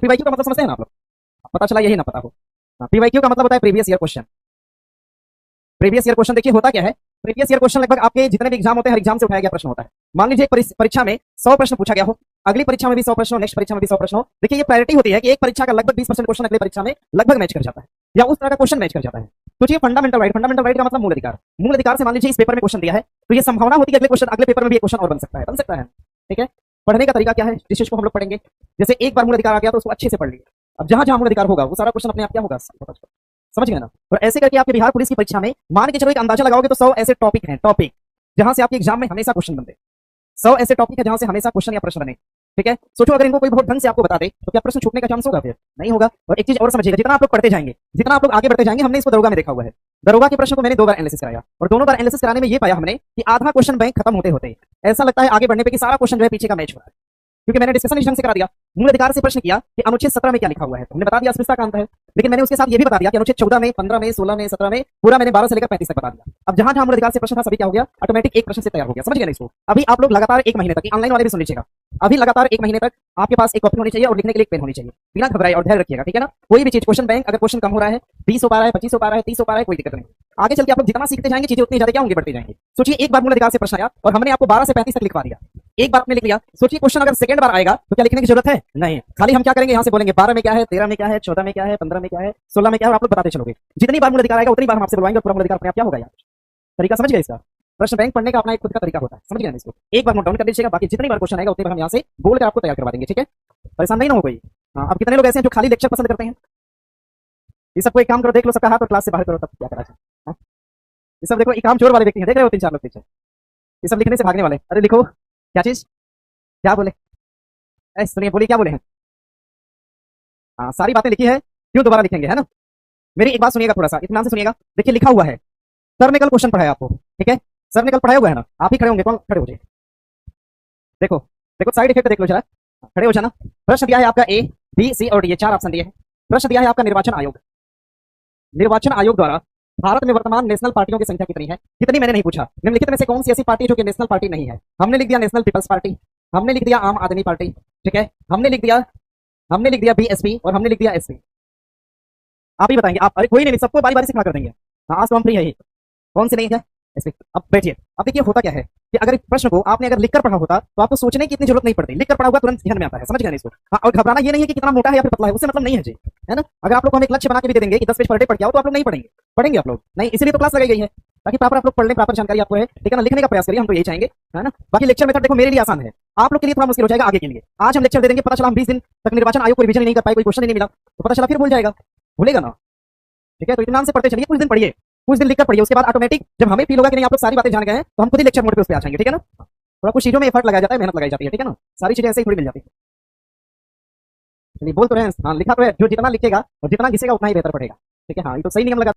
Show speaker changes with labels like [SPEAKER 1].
[SPEAKER 1] PYQ का मतलब समझते हैं ना आप लोग? पता चला यही ना पता हो। पीवाईक्यू का मतलब होता है previous year question. Previous year question देखिए होता क्या है। प्रीवियस ईयर क्वेश्चन लगभग आपके जितने भी एग्जाम होते हैं हर एग्जाम से उठाया गया प्रश्न होता है। मान लीजिए एक परीक्षा में 100 प्रश्न पूछा गया हो, अगली परीक्षा में भी 100 प्रश्न हो, नेक्स्ट परीक्षा में भी 100 प्रश्न हो। देखिए ये प्रायोरिटी होती है कि एक परीक्षा का लगभग 20% क्वेश्चन अगली परीक्षा में लगभग मैच कर जाता है या उस तरह का क्वेश्चन मैच कर जाता है। तो ये फंडामेंटल राइट, फंडामेंटल राइट का मतलब मूल अधिकार। मूल अधिकार से मान लीजिए इस पेपर में क्वेश्चन दिया है तो ये संभावना होती है अगले क्वेश्चन अगले पेपर में भी एक क्वेश्चन और बन सकता है, बन सकता है। ठीक है, पढ़ने का तरीका क्या है जिस चीज को हम लोग पढ़ेंगे। जैसे एक बार मूल अधिकार आ गया तो उसको अच्छे से पढ़ लीजिए। अब जहां जहां मूल अधिकार होगा वो सारा क्वेश्चन अपने आप क्या होगा, समझ गए ना। और ऐसे करके आपके बिहार पुलिस की परीक्षा में मान के चलो एक अंदाजा लगाओगे तो 100 ऐसे टॉपिक हैं, टॉपिक जहां से आपके एग्जाम में हमेशा क्वेश्चन बनते हैं। 100 ऐसे टॉपिक है जहां से हमेशा क्वेश्चन या प्रश्न बने। ठीक है, सोचो अगर इनको कोई बहुत ढंग से आपको बता दे तो क्या प्रश्न छूटने का चांस होगा? फिर नहीं होगा। और एक चीज और समझिएगा, जितना आप लोग पढ़ते जाएंगे, जितना आप लोग आगे बढ़ते जाएंगे, हमने इसको दरोगा में देखा हुआ है। दरोगा के प्रश्न को मैंने 2 बार एनालिसिस कराया और दोनों बार एनालिसिस कराने में ये पाया हमने कि आधा क्वेश्चन बैंक खत्म होते होते ऐसा लगता है आगे बढ़ने पे कि सारा क्वेश्चन जो है पीछे का मैच हो रहा है। क्योंकि मैंने डिस्कशन इस ढंग से करा दिया। मूल अधिकार से प्रश्न किया कि अनुच्छेद 17 में क्या लिखा हुआ है, हमने बता दिया अस्पृश्यता का अंत है। लेकिन मैंने उसके साथ ये भी बता दिया कि अनुच्छेद 14 में, 15 में, 16 में, 17 में, पूरा मैंने 12 से लेकर 35 तक बता दिया। अब जहां जहां मूल अधिकार से प्रश्न था सभी क्या हो गया, ऑटोमेटिक एक प्रश्न से तैयार हो गया। समझ गए ना इसको? अभी आप लोग लगातार 1 महीने तक, ऑनलाइन वाले भी सुन लीजिएगा, अभी लगातार 1 महीने तक आपके पास एक कॉपी होनी चाहिए और लिखने के लिए एक पेन होनी चाहिए। बिना घबराए और धैर्य रखिएगा, ठीक है ना। कोई भी चीज क्वेश्चन बैंक अगर क्वेश्चन कम हो रहा है, 20 हो पा रहा है, 25 हो पा रहा है, 30 हो पा रहा है, कोई दिक्कत नहीं। आगे चल के आप लोग जितना सीखते जाएंगे चीजें उतनी ज्यादा क्या होंगी, बढ़ती जाएंगी। सोचिए एक बार मूल अधिकार से प्रश्न आया और हमने आपको 12 से 35 तक लिखवा दिया, एक बार आपने लिख लिया। सोचिए क्वेश्चन अगर सेकंड बार आएगा तो क्या लिखने की जरूरत है? नहीं। खाली हम क्या करेंगे, यहाँ से बोलेंगे 12 में क्या है, 13 में क्या है, 14 में क्या है, 15 में क्या है, 16 में क्या है, और आप लोग बताते चलोगे। जितनी बार मूल अधिकार आएगा उतनी बार हम आपसे बुलवाएंगे और पूरा मूल अधिकार अपने आप क्या होगा यार। तरीका समझ गए इसका? प्रश्न बैंक पढ़ने का अपना एक खुद का तरीका होता है, समझ गए ना इसको? एक बार नोट डाउन कर लीजिएगा, बाकी जितनी बार क्वेश्चन आएगा उतनी बार हम यहाँ से बोल कर आपको तैयार करवा देंगे। ठीक है, परेशान नहीं ना हो कोई। हाँ, अब कितने लोग ऐसे हैं जो खाली लेक्चर पसंद करते हैं? ये सब कोई काम करो, देख लो सबका हाथ और क्लास से बाहर करो, तब क्या करा जाए। ये सब देखो, एक काम चोर वाले व्यक्ति हैं, देख रहे हो 3-4 लोग पीछे, ये सब लिखने से भागने वाले। अरे लिखो, क्या चीज, क्या बोले, ऐसे सुनिए, बोलिए क्या बोले हैं। हाँ, सारी बातें लिखी है, क्यों दोबारा लिखेंगे, है ना। मेरी एक बात सुनिएगा, थोड़ा सा इत्मीनान से सुनिएगा। देखिए लिखा हुआ है, सर ने कल क्वेश्चन पढ़ाया आपको, ठीक है, सर ने कल पढ़ाया हुआ है ना, आप ही खड़े होंगे, कौन खड़े हो जाए, देखो देखो साइड इफेक्ट देख लो जरा, खड़े हो जाना। प्रश्न दिया है आपका ए, बी, सी और डी, ये 4 ऑप्शन दिए हैं। प्रश्न दिया है आपका निर्वाचन आयोग। निर्वाचन आयोग द्वारा भारत में वर्तमान नेशनल पार्टियों की संख्या कितनी है? कितनी मैंने नहीं पूछा, निम्नलिखित में से कौन सी ऐसी पार्टी जो कि नेशनल पार्टी नहीं है? हमने लिख दिया नेशनल पीपल्स पार्टी, हमने लिख दिया आम आदमी पार्टी, ठीक है, हमने लिख दिया बीएसपी और हमने लिख दिया एसपी। आप ही बताएंगे, आप, अरे कोई नहीं, सबको बारी बारी से खड़ा कर देंगे। हाँ, आज तो हम फ्री है ही, कौन सी नहीं है एसपी। अब बैठिए। अब देखिए होता क्या है कि अगर इस प्रश्न को आपने अगर लिखकर पढ़ा होता तो आपको सोचने की इतनी जरूरत नहीं पड़ती, लिखकर पढ़ा हुआ तुरंत ध्यान में आता है, समझ गए इसको। हाँ, और घबराना ये नहीं है कि कितना मोटा है या फिर पतला है, उससे मतलब नहीं है जी, है ना। अगर आप लोग को हम एक लक्ष्य बना के भी दे देंगे कि 10 पेज पर डे पढ़ के आओ तो आप लोग नहीं पढ़ेंगे, पढ़ेंगे आप लोग नहीं, इसीलिए तो क्लास लगाई गई है ताकि प्रॉपर आप लोग पढ़ लें, प्रॉपर जानकारी आपको है, ठीक है ना। लिखने का प्रयास करिए, हम तो यही चाहेंगे, है ना। बाकी लेक्चर मेथड देखो मेरे लिए आसान है, आप लोग के लिए थोड़ा मुश्किल हो जाएगा आगे के लिए। आज हम लेक्चर दे देंगे, पता चला हम 20 दिन तक निर्वाचन आयोग को रिवीजन नहीं कर पाए, कोई क्वेश्चन नहीं मिला तो पता चला फिर भूल जाएगा, भूलेगा ना। ठीक है, तो इत्मीनान से पढ़ते चलिए, कुछ दिन पढ़िए, कुछ दिन लिखकर पढ़िए, उसके बाद ऑटोमेटिक जब हमें फील होगा कि नहीं आप लोग सारी बातें जान गए हैं तो हम खुद ही लेक्चर मोड पे उस पे आ जाएंगे, ठीक है ना। थोड़ा कुछ चीजों में एफर्ट लगाया जाता है, मेहनत लगाई जाती है, ठीक है ना। सारी चीजें ऐसे ही थोड़ी मिल जाती है। चलिए बोल तो रहे हैं, हाँ लिखा तो है, जो जितना लिखेगा और जितना घिसेगा उतना ही बेहतर पड़ेगा, ठीक है। हाँ, ये तो सही नियम लगा।